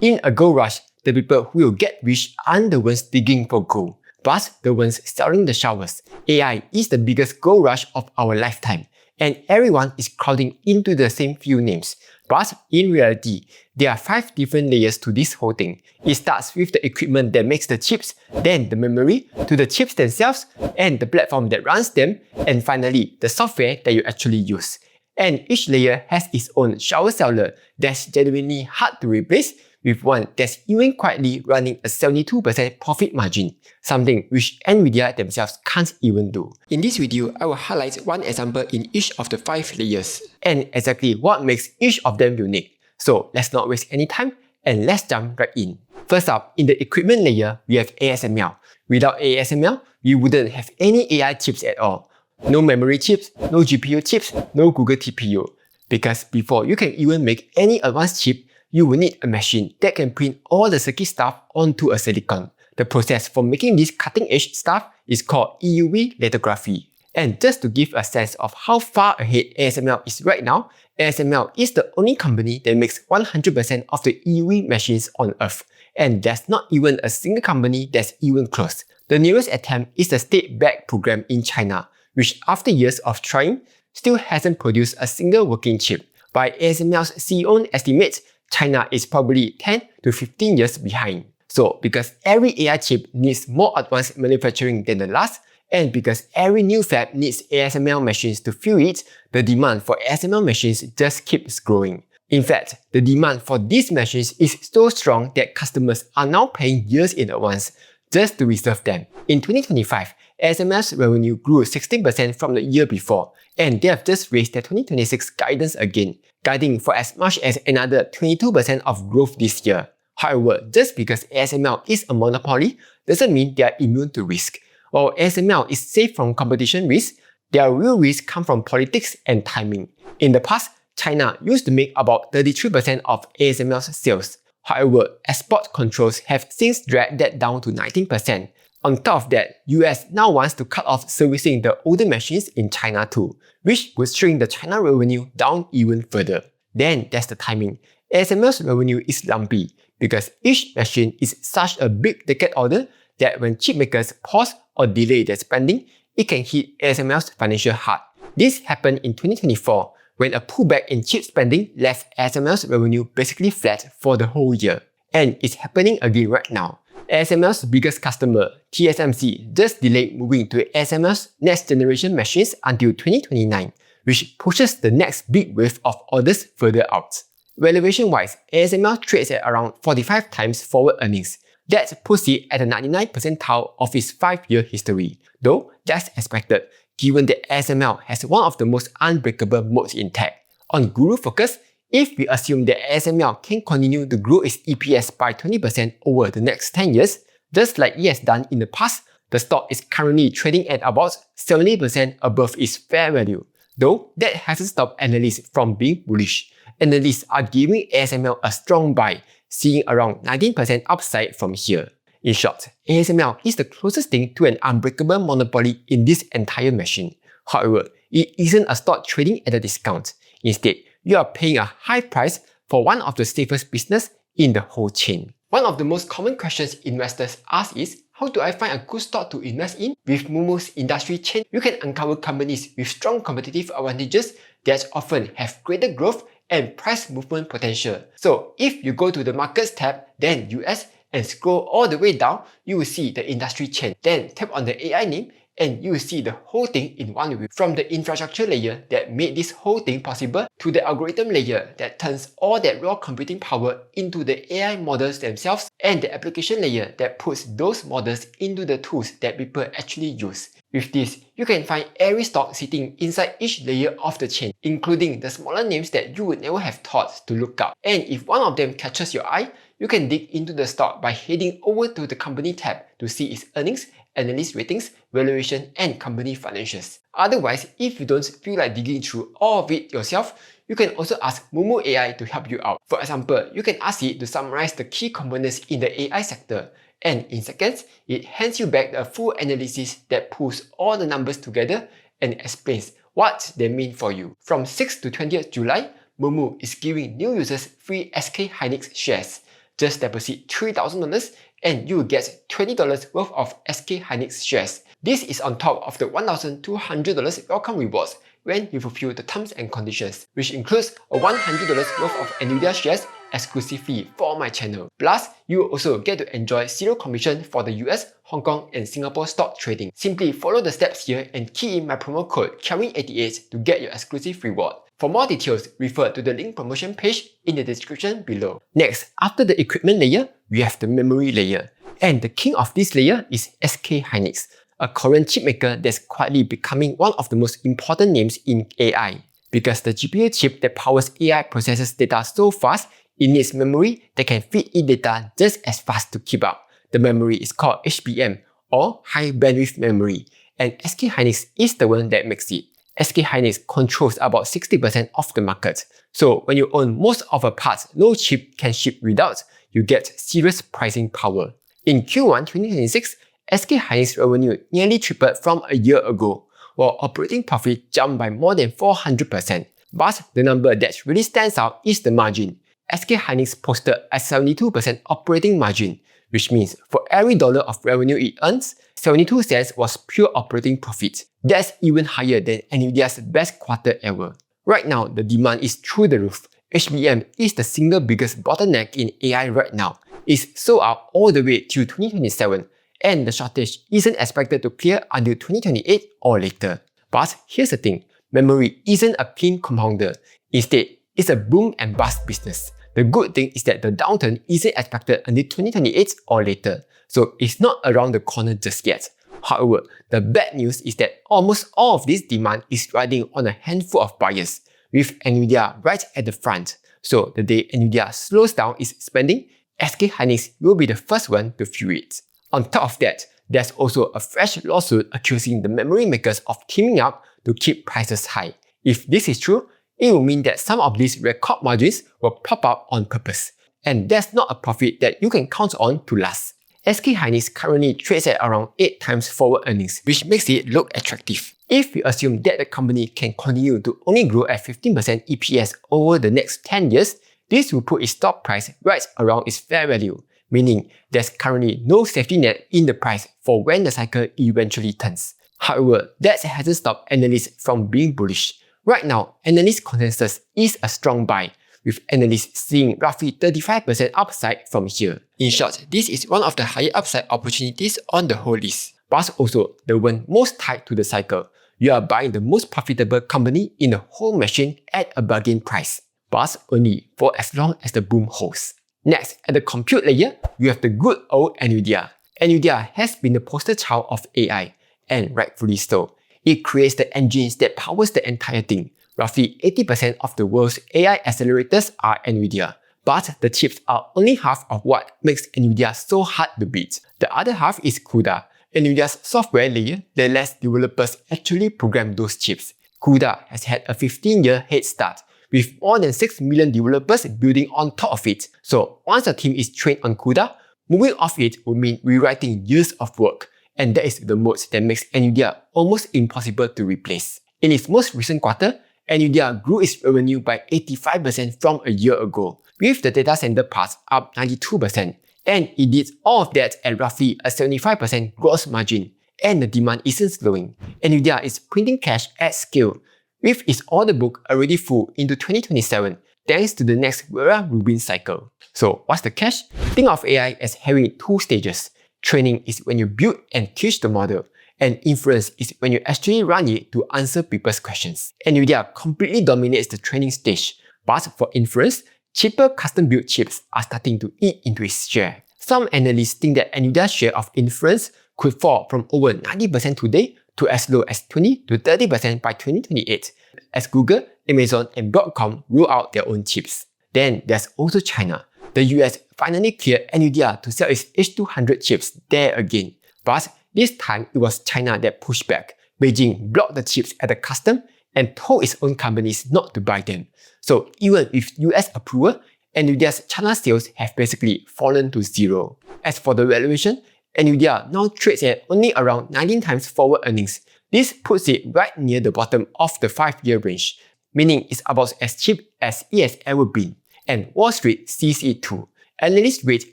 In a gold rush, the people who will get rich aren't the ones digging for gold, but the ones selling the showers. AI is the biggest gold rush of our lifetime, and everyone is crowding into the same few names. But in reality, there are 5 different layers to this whole thing. It starts with the equipment that makes the chips, then the memory, to the chips themselves, and the platform that runs them, and finally, the software that you actually use. And each layer has its own shower seller that's genuinely hard to replace, with one that's even quietly running a 72% profit margin, something which Nvidia themselves can't even do. In this video, I will highlight one example in each of the 5 layers, and exactly what makes each of them unique. So let's not waste any time, and let's jump right in. First up, in the equipment layer, we have ASML. Without ASML, we wouldn't have any AI chips at all. No memory chips, no GPU chips, no Google TPU. Because before you can even make any advanced chip, you will need a machine that can print all the circuit stuff onto a silicon. The process for making this cutting-edge stuff is called EUV lithography. And just to give a sense of how far ahead ASML is right now, ASML is the only company that makes 100% of the EUV machines on Earth. And there's not even a single company that's even close. The nearest attempt is the state-backed program in China, which after years of trying, still hasn't produced a single working chip. By ASML's CEO estimates, China is probably 10 to 15 years behind. So because every AI chip needs more advanced manufacturing than the last, and because every new fab needs ASML machines to fuel it, the demand for ASML machines just keeps growing. In fact, the demand for these machines is so strong that customers are now paying years in advance just to reserve them. In 2025, ASML's revenue grew 16% from the year before, and they have just raised their 2026 guidance again, guiding for as much as another 22% of growth this year. However, just because ASML is a monopoly doesn't mean they are immune to risk. While ASML is safe from competition risk, their real risks come from politics and timing. In the past, China used to make about 33% of ASML's sales. However, export controls have since dragged that down to 19%. On top of that, US now wants to cut off servicing the older machines in China too, which would shrink the China revenue down even further. Then there's the timing. ASML's revenue is lumpy because each machine is such a big ticket order that when chip makers pause or delay their spending, it can hit ASML's financial hard. This happened in 2024 when a pullback in chip spending left ASML's revenue basically flat for the whole year. And it's happening again right now. ASML's biggest customer, TSMC, just delayed moving to ASML's next generation machines until 2029, which pushes the next big wave of orders further out. Valuation-wise, ASML trades at around 45 times forward earnings. That puts it at the 99th percentile of its 5-year history, though that's expected given that ASML has one of the most unbreakable moats in tech. On Guru Focus, if we assume that ASML can continue to grow its EPS by 20% over the next 10 years, just like it has done in the past, the stock is currently trading at about 70% above its fair value. Though that hasn't stopped analysts from being bullish. Analysts are giving ASML a strong buy, seeing around 19% upside from here. In short, ASML is the closest thing to an unbreakable monopoly in this entire machine. However, it isn't a stock trading at a discount. Instead, you are paying a high price for one of the safest business in the whole chain. One of the most common questions investors ask is, how do I find a good stock to invest in? With Moomoo's industry chain, you can uncover companies with strong competitive advantages that often have greater growth and price movement potential. So if you go to the markets tab, then US, and scroll all the way down, you will see the industry chain. Then tap on the AI name and you will see the whole thing in one view. From the infrastructure layer that made this whole thing possible to the algorithm layer that turns all that raw computing power into the AI models themselves, and the application layer that puts those models into the tools that people actually use. With this, you can find every stock sitting inside each layer of the chain, including the smaller names that you would never have thought to look up. And if one of them catches your eye, you can dig into the stock by heading over to the company tab to see its earnings, analyst ratings, valuation, and company financials. Otherwise, if you don't feel like digging through all of it yourself, you can also ask Moomoo AI to help you out. For example, you can ask it to summarize the key components in the AI sector, and in seconds, it hands you back a full analysis that pulls all the numbers together and explains what they mean for you. From 6th to 20th July, Moomoo is giving new users free SK Hynix shares. Just deposit $3,000 and you will get $20 worth of SK Hynix shares. This is on top of the $1,200 welcome rewards when you fulfill the terms and conditions, which includes a $100 worth of Nvidia shares exclusively for my channel. Plus, you will also get to enjoy zero commission for the US, Hong Kong, and Singapore stock trading. Simply follow the steps here and key in my promo code Kelvin88 to get your exclusive reward. For more details, refer to the link promotion page in the description below. Next, after the equipment layer, we have the memory layer. And the king of this layer is SK Hynix, a Korean chipmaker that's quietly becoming one of the most important names in AI. Because the GPU chip that powers AI processes data so fast, it needs memory that can feed it data just as fast to keep up. The memory is called HBM, or High Bandwidth Memory, and SK Hynix is the one that makes it. SK Hynix controls about 60% of the market. So when you own most of the parts no chip can ship without, you get serious pricing power. In Q1 2026, SK Hynix revenue nearly tripled from a year ago, while operating profit jumped by more than 400%. But the number that really stands out is the margin. SK Hynix posted a 72% operating margin, which means for every dollar of revenue it earns, 72 cents was pure operating profit. That's even higher than Nvidia's best quarter ever. Right now, the demand is through the roof. HBM is the single biggest bottleneck in AI right now. It's sold out all the way till 2027, and the shortage isn't expected to clear until 2028 or later. But here's the thing, memory isn't a clean compounder. Instead, it's a boom and bust business. The good thing is that the downturn isn't expected until 2028 or later, so it's not around the corner just yet. However, the bad news is that almost all of this demand is riding on a handful of buyers, with Nvidia right at the front. So the day Nvidia slows down its spending, SK Hynix will be the first one to feel it. On top of that, there's also a fresh lawsuit accusing the memory makers of teaming up to keep prices high. If this is true, it will mean that some of these record margins will pop up on purpose. And that's not a profit that you can count on to last. SK Hynix currently trades at around 8 times forward earnings, which makes it look attractive. If we assume that the company can continue to only grow at 15% EPS over the next 10 years, this will put its stock price right around its fair value, meaning there's currently no safety net in the price for when the cycle eventually turns. However, that hasn't stopped analysts from being bullish. Right now, analyst consensus is a strong buy, with analysts seeing roughly 35% upside from here. In short, this is one of the higher upside opportunities on the whole list, but also the one most tied to the cycle. You are buying the most profitable company in the whole machine at a bargain price, but only for as long as the boom holds. Next, at the compute layer, you have the good old Nvidia. Nvidia has been the poster child of AI, and rightfully so. It creates the engines that powers the entire thing. Roughly 80% of the world's AI accelerators are Nvidia, but the chips are only half of what makes Nvidia so hard to beat. The other half is CUDA, Nvidia's software layer that lets developers actually program those chips. CUDA has had a 15-year head start, with more than 6 million developers building on top of it. So once a team is trained on CUDA, moving off it would mean rewriting years of work. And that is the moat that makes Nvidia almost impossible to replace. In its most recent quarter, Nvidia grew its revenue by 85% from a year ago, with the data center parts up 92%. And it did all of that at roughly a 75% gross margin. And the demand isn't slowing. Nvidia is printing cash at scale, with its order book already full into 2027, thanks to the next Vera Rubin cycle. So what's the catch? Think of AI as having 2 stages. Training is when you build and teach the model, and inference is when you actually run it to answer people's questions. Nvidia completely dominates the training stage, but for inference, cheaper custom-built chips are starting to eat into its share. Some analysts think that Nvidia's share of inference could fall from over 90% today to as low as 20 to 30% by 2028, as Google, Amazon, and Broadcom roll out their own chips. Then there's also China. The US finally cleared Nvidia to sell its H200 chips there again. But this time it was China that pushed back. Beijing blocked the chips at the custom and told its own companies not to buy them. So even with US approval, Nvidia's China sales have basically fallen to zero. As for the valuation, Nvidia now trades at only around 19 times forward earnings. This puts it right near the bottom of the 5-year range, meaning it's about as cheap as it has ever been. And Wall Street sees it too. analysts rate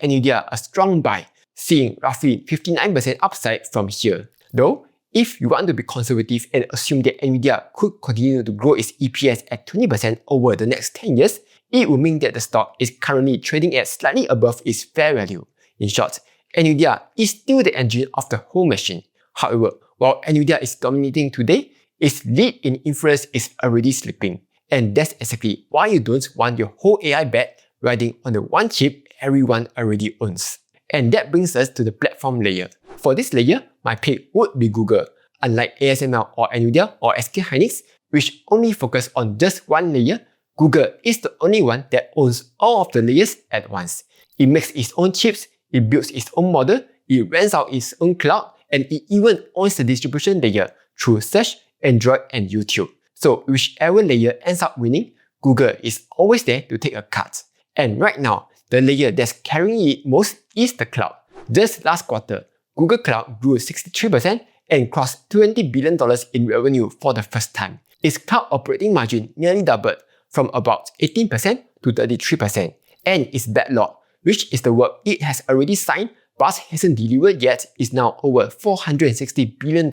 Nvidia a strong buy, seeing roughly 59% upside from here. Though, if you want to be conservative and assume that Nvidia could continue to grow its EPS at 20% over the next 10 years, it would mean that the stock is currently trading at slightly above its fair value. In short, Nvidia is still the engine of the whole machine. However, while Nvidia is dominating today, its lead in inference is already slipping. And that's exactly why you don't want your whole AI bet riding on the one chip everyone already owns. And that brings us to the platform layer. For this layer, my pick would be Google. Unlike ASML or Nvidia or SK Hynix, which only focus on just one layer, Google is the only one that owns all of the layers at once. It makes its own chips, it builds its own model, it rents out its own cloud, and it even owns the distribution layer through Search, Android, and YouTube. So whichever layer ends up winning, Google is always there to take a cut. And right now, the layer that's carrying it most is the cloud. Just last quarter, Google Cloud grew 63% and crossed $20 billion in revenue for the first time. Its cloud operating margin nearly doubled from about 18% to 33%. And its backlog, which is the work it has already signed but hasn't delivered yet, is now over $460 billion.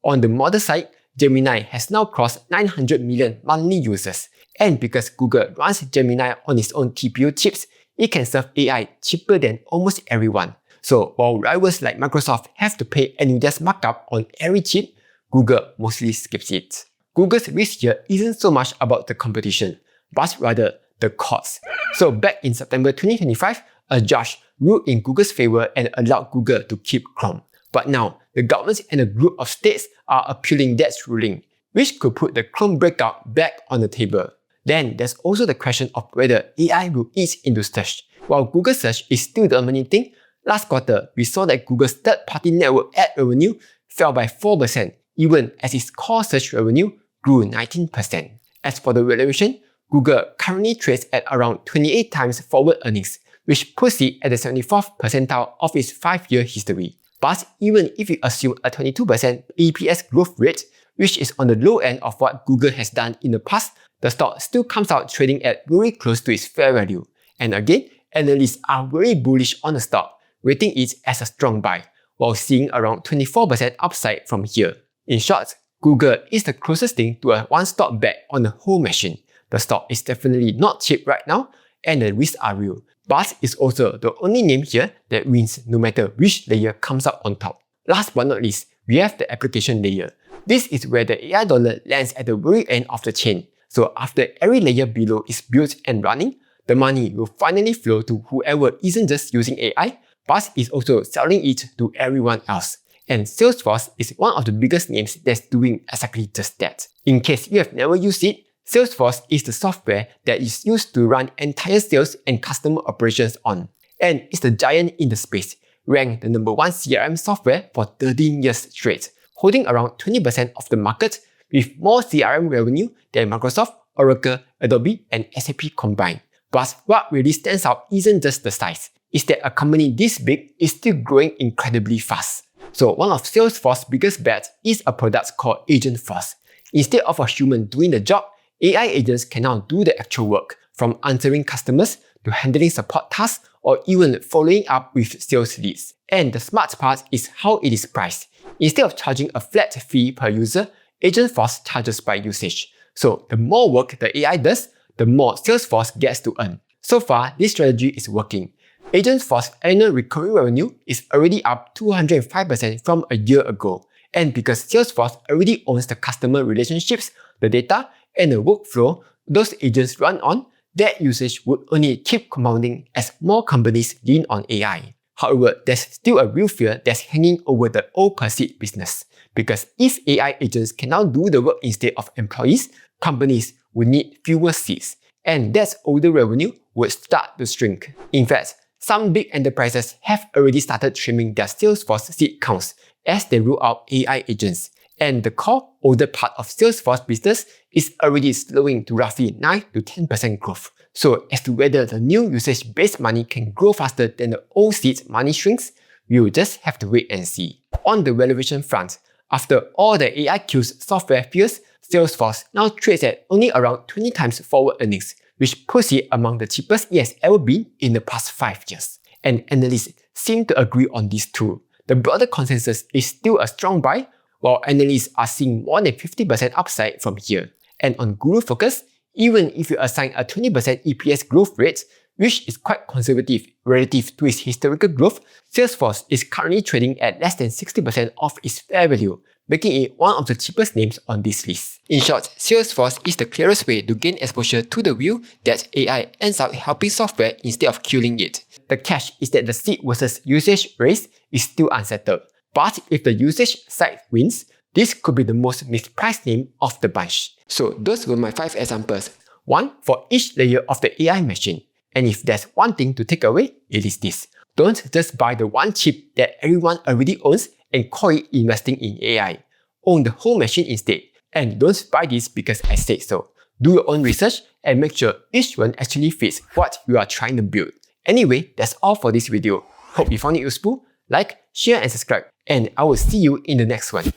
On the model side, Gemini has now crossed 900 million monthly users. And because Google runs Gemini on its own TPU chips, it can serve AI cheaper than almost everyone. So while rivals like Microsoft have to pay Nvidia's markup on every chip, Google mostly skips it. Google's risk here isn't so much about the competition, but rather the cost. So back in September 2025, a judge ruled in Google's favor and allowed Google to keep Chrome. But now, the governments and a group of states are appealing that ruling, which could put the Chrome breakout back on the table. Then there's also the question of whether AI will ease into search. While Google Search is still dominating, last quarter we saw that Google's third-party network ad revenue fell by 4%, even as its core search revenue grew 19%. As for the valuation, Google currently trades at around 28 times forward earnings, which puts it at the 74th percentile of its 5-year history. But even if you assume a 22% EPS growth rate, which is on the low end of what Google has done in the past, the stock still comes out trading at very close to its fair value. And again, analysts are very bullish on the stock, rating it as a strong buy, while seeing around 24% upside from here. In short, Google is the closest thing to a one-stop bet on the whole machine. The stock is definitely not cheap right now, and the risks are real. But it's also the only name here that wins no matter which layer comes up on top. Last but not least, we have the application layer. This is where the AI dollar lands at the very end of the chain. So after every layer below is built and running, the money will finally flow to whoever isn't just using AI, but is also selling it to everyone else. And Salesforce is one of the biggest names that's doing exactly just that. In case you have never used it, Salesforce is the software that is used to run entire sales and customer operations on. And it's the giant in the space, ranked the #1 CRM software for 13 years straight, holding around 20% of the market with more CRM revenue than Microsoft, Oracle, Adobe, and SAP combined. But what really stands out isn't just the size, it's that a company this big is still growing incredibly fast. So one of Salesforce's biggest bets is a product called Agentforce. Instead of a human doing the job, AI agents can now do the actual work, from answering customers to handling support tasks or even following up with sales leads. And the smart part is how it is priced. Instead of charging a flat fee per user, Agentforce charges by usage. So the more work the AI does, the more Salesforce gets to earn. So far, this strategy is working. Agentforce's annual recurring revenue is already up 205% from a year ago. And because Salesforce already owns the customer relationships, the data, and the workflow those agents run on, that usage would only keep compounding as more companies lean on AI. However, there's still a real fear that's hanging over the old per seat business. Because if AI agents can now do the work instead of employees, companies would need fewer seats. And that's older revenue would start to shrink. In fact, some big enterprises have already started trimming their Salesforce seat counts as they roll out AI agents. And the core, older part of Salesforce business is already slowing to roughly 9 to 10% growth. So as to whether the new usage-based money can grow faster than the old seats money shrinks, we will just have to wait and see. On the valuation front, after all the AI kills software fears, Salesforce now trades at only around 20 times forward earnings, which puts it among the cheapest it has ever been in the past 5 years. And analysts seem to agree on this too. The broader consensus is still a strong buy, while analysts are seeing more than 50% upside from here. And on Guru Focus, even if you assign a 20% EPS growth rate, which is quite conservative relative to its historical growth, Salesforce is currently trading at less than 60% of its fair value, making it one of the cheapest names on this list. In short, Salesforce is the clearest way to gain exposure to the view that AI ends up helping software instead of killing it. The catch is that the seed versus usage race is still unsettled, but if the usage side wins, this could be the most mispriced name of the bunch. So those were my 5 examples, one for each layer of the AI machine. And if there's one thing to take away, it is this. Don't just buy the one chip that everyone already owns and call it investing in AI. Own the whole machine instead. And don't buy this because I said so. Do your own research and make sure each one actually fits what you are trying to build. Anyway, that's all for this video. Hope you found it useful. Like, share and subscribe. And I will see you in the next one.